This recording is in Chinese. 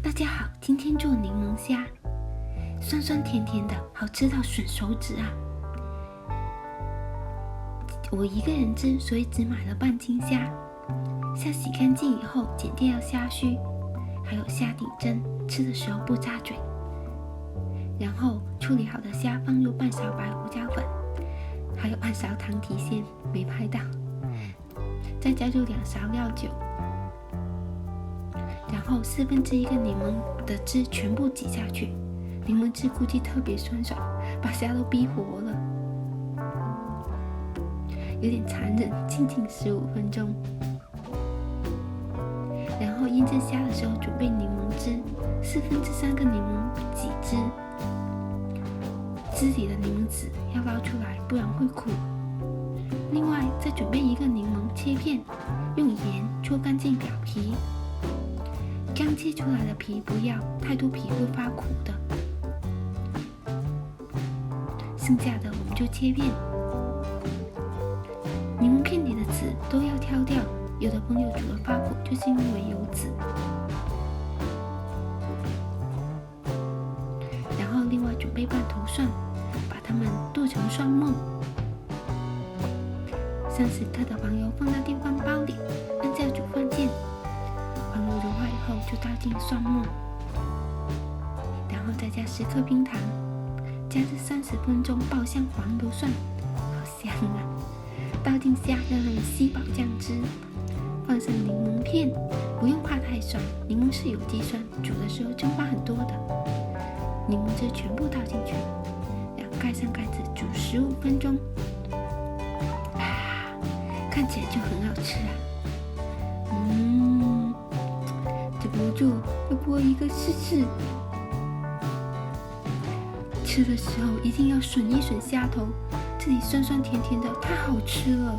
大家好，今天做柠檬虾，酸酸甜甜的，好吃到吮手指啊！我一个人吃，所以只买了半斤虾。虾洗干净以后，剪掉虾须，还有虾顶针，吃的时候不扎嘴。然后处理好的虾放入半勺白胡椒粉，还有半勺糖提鲜，没拍到。再加入2勺料酒。然后1/4个柠檬的汁全部挤下去，柠檬汁估计特别酸爽，把虾都逼活了，有点残忍，静静15分钟。然后腌制虾的时候准备柠檬汁，3/4个柠檬挤汁，汁里的柠檬籽要捞出来，不然会苦。另外再准备1个柠檬切片，用盐搓干净表皮。刚切出来的皮不要，太多皮会发苦的。剩下的我们就切片。柠檬片里的籽都要挑掉，有的朋友煮了发苦，就是因为有籽。然后另外准备半头蒜，把它们剁成蒜末。30克的黄油放到电饭煲里，按下煮饭键。黄油融化以后就倒进蒜末，然后再加10克冰糖，加至30分钟爆香黄油蒜，好香啊！倒进虾，让它们吸饱酱汁，放上柠檬片，不用怕太酸，柠檬是有机酸，煮的时候蒸发很多的。柠檬汁全部倒进去，然后盖上盖子煮15分钟。看起来就很好吃啊！忍不住要剥一个试试。吃的时候一定要吮一吮虾头，这里酸酸甜甜的，太好吃了。